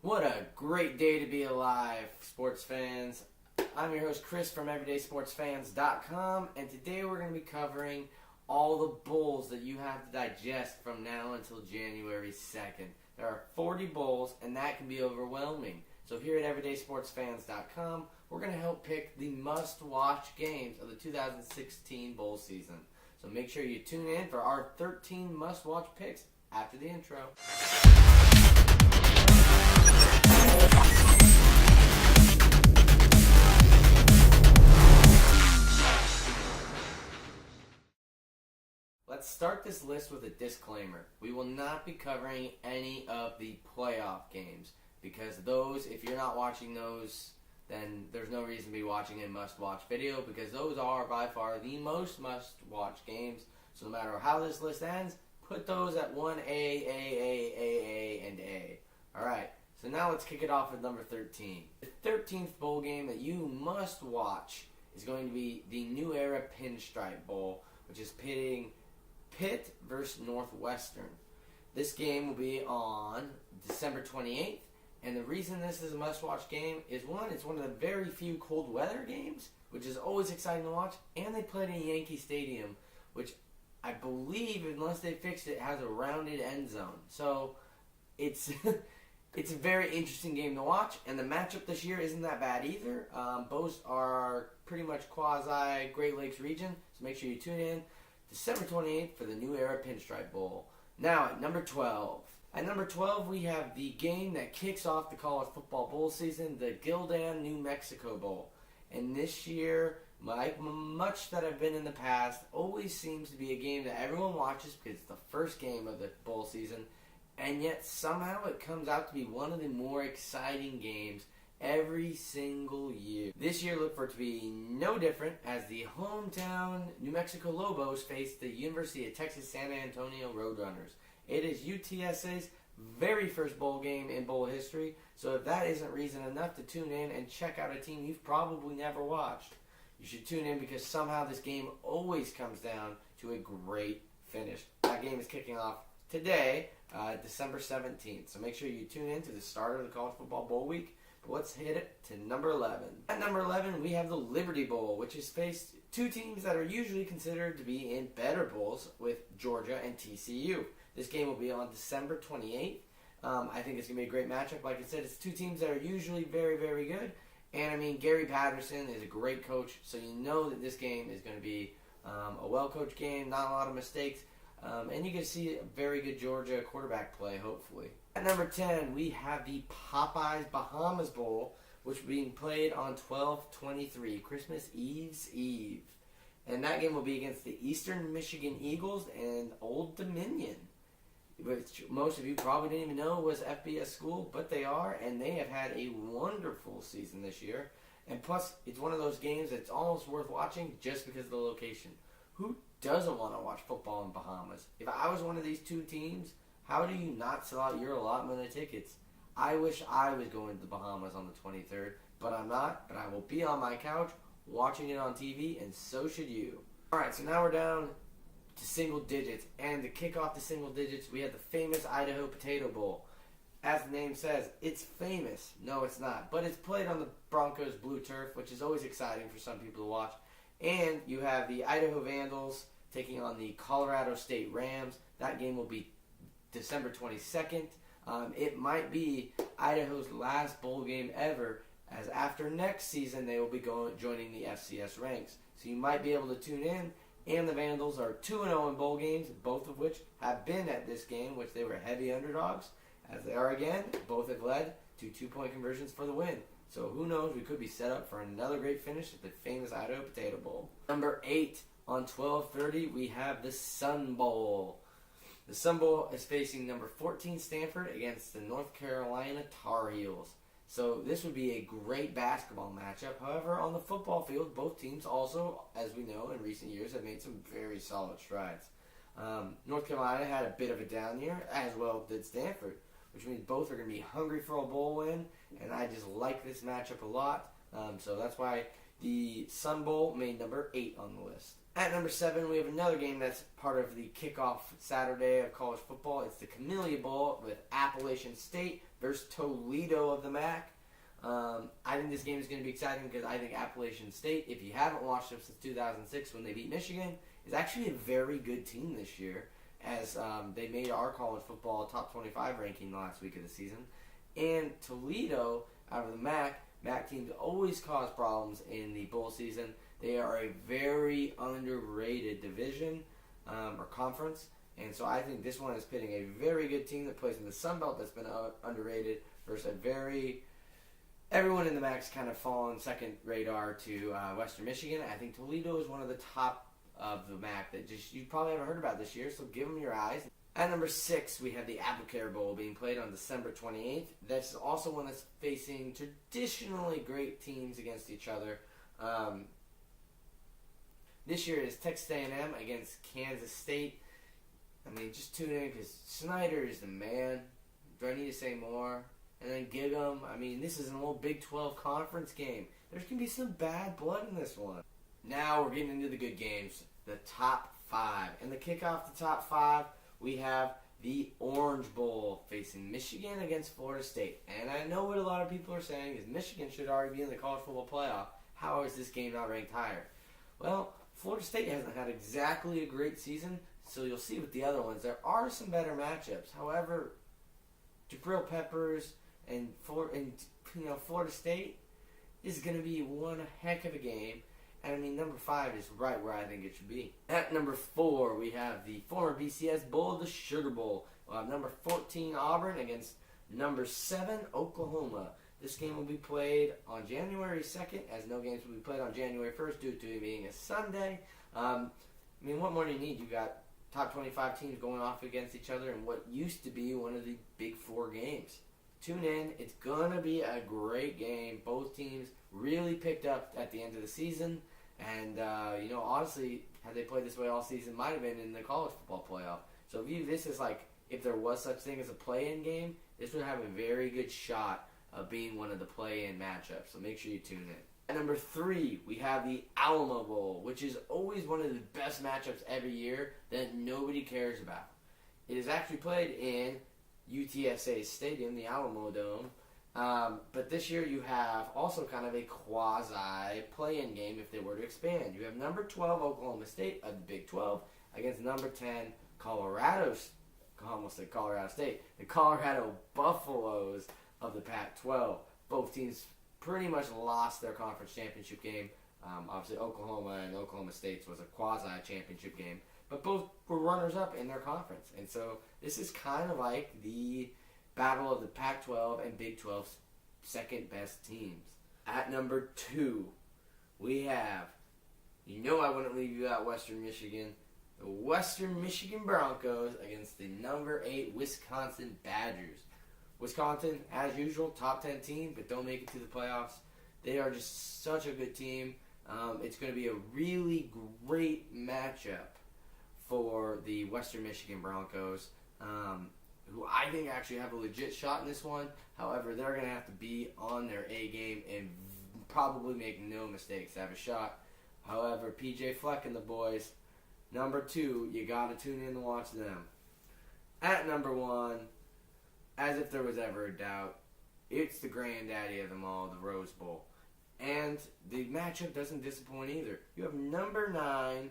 What a great day to be alive, sports fans. I'm your host, Chris from EverydaySportsFans.com, and today we're going to be covering all the bowls that you have to digest from now until January 2nd. There are 40 bowls, and that can be overwhelming. So here at EverydaySportsFans.com, we're going to help pick the must-watch games of the 2016 bowl season. So make sure you tune in for our 13 must-watch picks after the intro. Let's start this list with a disclaimer. We will not be covering any of the playoff games because those, if you're not watching those, then there's no reason to be watching a must-watch video because those are by far the most must-watch games. So no matter how this list ends, put those at 1A, A, and A. Alright, so now let's kick it off with number 13. The 13th bowl game that you must watch is going to be the New Era Pinstripe Bowl, which is pitting Pitt versus Northwestern. This game will be on December 28th, and the reason this is a must-watch game is one, it's one of the very few cold weather games, which is always exciting to watch, and they play it in Yankee Stadium, which I believe, unless they fixed it, has a rounded end zone. So it's it's a very interesting game to watch, and the matchup this year isn't that bad either. Both are pretty much quasi Great Lakes region, so make sure you tune in December 28th for the New Era Pinstripe Bowl. Now at number 12. At number 12, we have the game that kicks off the college football bowl season, the Gilman, New Mexico Bowl. And this year, like much that I've been in the past, always seems to be a game that everyone watches because it's the first game of the bowl season, and yet somehow it comes out to be one of the more exciting games every single year. This year look for it to be no different as the hometown New Mexico Lobos face the University of Texas San Antonio Roadrunners. It is UTSA's very first bowl game in bowl history, so if that isn't reason enough to tune in and check out a team you've probably never watched, you should tune in because somehow this game always comes down to a great finish. That game is kicking off today, December 17th, so make sure you tune in to the start of the college football bowl week. But let's hit it to number 11. At number 11, we have the Liberty Bowl, which has faced two teams that are usually considered to be in better bowls with Georgia and TCU. This game will be on December 28th. I think it's going to be a great matchup. Like I said, it's two teams that are usually very, very good. And, I mean, Gary Patterson is a great coach, so you know that this game is going to be a well-coached game, not a lot of mistakes. And you can see a very good Georgia quarterback play, hopefully. At number 10, we have the Bahamas Bowl, which is being played on 12/23, Christmas Eve's Eve. And that game will be against the Eastern Michigan Eagles and Old Dominion, which most of you probably didn't even know was FBS school, but they are, and they have had a wonderful season this year. And plus, it's one of those games that's almost worth watching just because of the location. Who doesn't want to watch football in Bahamas? If I was one of these two teams, how do you not sell out your allotment of tickets? I wish I was going to the Bahamas on the 23rd, but I'm not, but I will be on my couch watching it on TV, and so should you. Alright, so now we're down to single digits, and to kick off the single digits, we have the famous Idaho Potato Bowl. As the name says, it's famous. No, it's not, but it's played on the Broncos' blue turf, which is always exciting for some people to watch. And you have the Idaho Vandals taking on the Colorado State Rams. That game will be December 22nd. It might be Idaho's last bowl game ever, as after next season they will be joining the FCS ranks. So you might be able to tune in. And the Vandals are 2-0 in bowl games, both of which have been at this game, which they were heavy underdogs. As they are again, both have led to 2-point conversions for the win. So who knows, we could be set up for another great finish at the famous Idaho Potato Bowl. Number 8, on 12/30, we have the Sun Bowl. The Sun Bowl is facing number 14 Stanford against the North Carolina Tar Heels. So this would be a great basketball matchup. However, on the football field, both teams also, as we know in recent years, have made some very solid strides. North Carolina had a bit of a down year, as well did Stanford, which means both are going to be hungry for a bowl win, and I just like this matchup a lot. So that's why the Sun Bowl made number 8 on the list. At number 7, we have another game that's part of the kickoff Saturday of college football. It's the Camellia Bowl with Appalachian State versus Toledo of the MAC. I think this game is going to be exciting because I think Appalachian State, if you haven't watched them since 2006 when they beat Michigan, is actually a very good team this year, as they made our college football top 25 ranking last week of the season. And Toledo, out of the MAC teams always cause problems in the bowl season. They are a very underrated division or conference, and so I think this one is pitting a very good team that plays in the Sun Belt that's been underrated versus everyone in the MAC's kind of fallen second radar to Western Michigan. I think Toledo is one of the top of the MAC that you probably haven't heard about this year, so give them your eyes. At number 6, we have the Applicator Bowl being played on December 28th. That's also one that's facing traditionally great teams against each other. This year is Texas A&M against Kansas State. I mean, just tune in because Snyder is the man. Do I need to say more? And then Gilman. I mean, this is an old Big 12 conference game. There's going to be some bad blood in this one. Now we're getting into the good games, the top 5. And to kick off the top 5, we have the Orange Bowl facing Michigan against Florida State. And I know what a lot of people are saying is Michigan should already be in the college football playoff. How is this game not ranked higher? Well, Florida State hasn't had exactly a great season, so you'll see with the other ones. There are some better matchups. However, Jabril Peppers and Florida State is going to be one heck of a game. And I mean, number 5 is right where I think it should be. At number 4, we have the former BCS Bowl, the Sugar Bowl. We'll have number 14 Auburn against number 7 Oklahoma. This game will be played on January 2nd, as no games will be played on January 1st due to it being a Sunday. I mean, what more do you need? You got top 25 teams going off against each other in what used to be one of the Big 4 games. Tune in. It's going to be a great game. Both teams really picked up at the end of the season. And, honestly, had they played this way all season, might have been in the college football playoff. So view this as like, if there was such thing as a play-in game, this would have a very good shot of being one of the play-in matchups. So make sure you tune in. At number 3, we have the Alamo Bowl, which is always one of the best matchups every year that nobody cares about. It is actually played in UTSA Stadium, the Alamo Dome. But this year you have also kind of a quasi play-in game if they were to expand. You have number 12 Oklahoma State of the Big 12 against number 10 Colorado State, the Colorado Buffaloes of the Pac-12. Both teams pretty much lost their conference championship game. Obviously Oklahoma and Oklahoma State's was a quasi-championship game, but both were runners-up in their conference. And so this is kind of like the battle of the Pac-12 and Big 12's second best teams. At number 2, we have, I wouldn't leave you out, Western Michigan, the Western Michigan Broncos against the number 8 Wisconsin Badgers. Wisconsin, as usual, top 10 team, but don't make it to the playoffs. They are just such a good team. It's going to be a really great matchup for the Western Michigan Broncos, who I think actually have a legit shot in this one. However, they're going to have to be on their A game and probably make no mistakes to have a shot. However, PJ Fleck and the boys, number 2, you got to tune in to watch them. At number 1, as if there was ever a doubt, it's the granddaddy of them all, the Rose Bowl. And the matchup doesn't disappoint either. You have number 9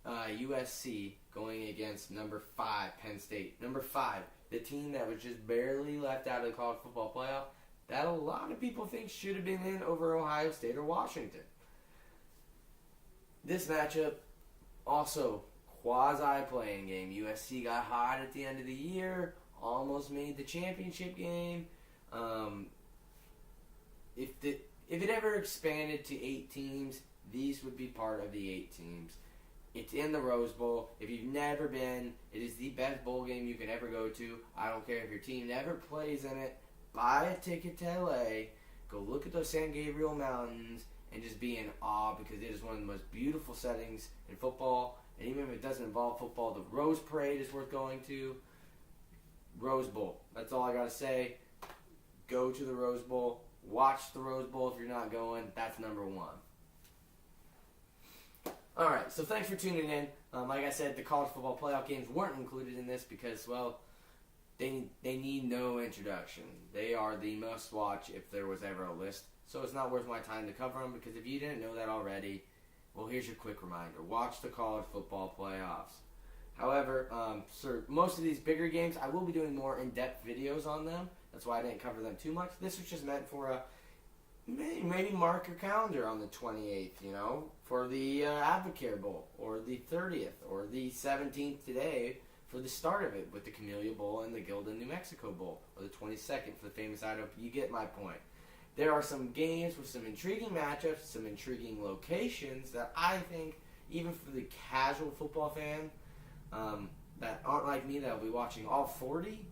USC going against number 5 Penn State. Number 5, the team that was just barely left out of the college football playoff, that a lot of people think should have been in over Ohio State or Washington. This matchup, also quasi-playing game. USC got hot at the end of the year, almost made the championship game. If it ever expanded to 8 teams, these would be part of the 8 teams. It's in the Rose Bowl. If you've never been, it is the best bowl game you can ever go to. I don't care if your team never plays in it. Buy a ticket to LA. Go look at those San Gabriel Mountains and just be in awe because it is one of the most beautiful settings in football. And even if it doesn't involve football, the Rose Parade is worth going to. Rose Bowl. That's all I got to say. Go to the Rose Bowl. Watch the Rose Bowl if you're not going. That's number 1. Alright, so thanks for tuning in. Like I said, the college football playoff games weren't included in this because, well, they need no introduction. They are the must watch if there was ever a list. So it's not worth my time to cover them because if you didn't know that already, well, here's your quick reminder. Watch the college football playoffs. However, for most of these bigger games, I will be doing more in-depth videos on them. That's why I didn't cover them too much. This was just meant for a maybe mark your calendar on the 28th, for the Applicator Bowl, or the 30th, or the 17th today for the start of it with the Camellia Bowl and the Gilman, New Mexico Bowl, or the 22nd for the famous Idaho. You get my point. There are some games with some intriguing matchups, some intriguing locations that I think, even for the casual football fan that aren't like me, that will be watching all 40,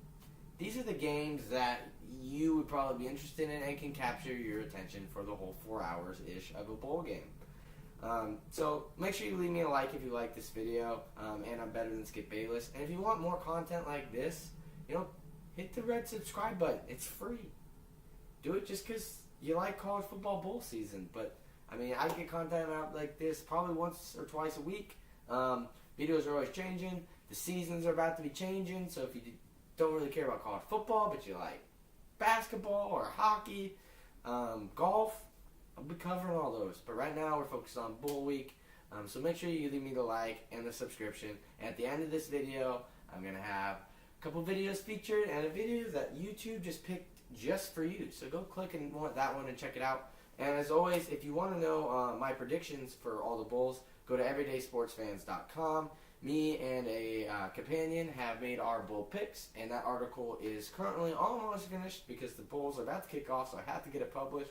these are the games that you would probably be interested in and can capture your attention for the whole 4 hours-ish of a bowl game. So make sure you leave me a like if you like this video, and I'm better than Skip Bayless. And if you want more content like this, hit the red subscribe button. It's free. Do it just because you like college football bowl season. But, I get content out like this probably once or twice a week. Videos are always changing. The seasons are about to be changing. So if you don't really care about college football, but you like basketball or hockey, golf, I'll be covering all those. But right now we're focused on Bowl Week. So make sure you leave me the like and the subscription. And at the end of this video, I'm going to have a couple videos featured and a video that YouTube just picked just for you. So go click and want that one and check it out. And as always, if you want to know my predictions for all the bowls, go to everydaysportsfans.com. Me and a companion have made our bowl picks, and that article is currently almost finished because the bowls are about to kick off, so I have to get it published.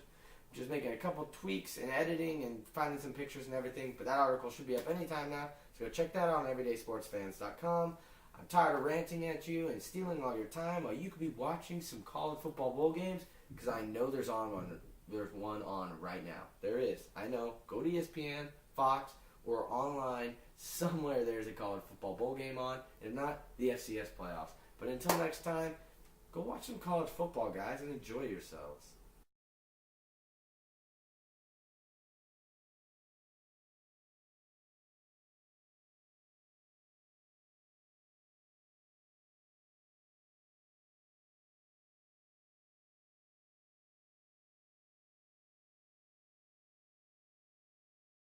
I'm just making a couple tweaks and editing and finding some pictures and everything, but that article should be up anytime now, so go check that out on everydaysportsfans.com. I'm tired of ranting at you and stealing all your time while you could be watching some college football bowl games, because I know there's one on right now. There is. I know. Go to ESPN, Fox, or online somewhere there's a college football bowl game on, and if not, the FCS playoffs. But until next time, go watch some college football, guys, and enjoy yourselves.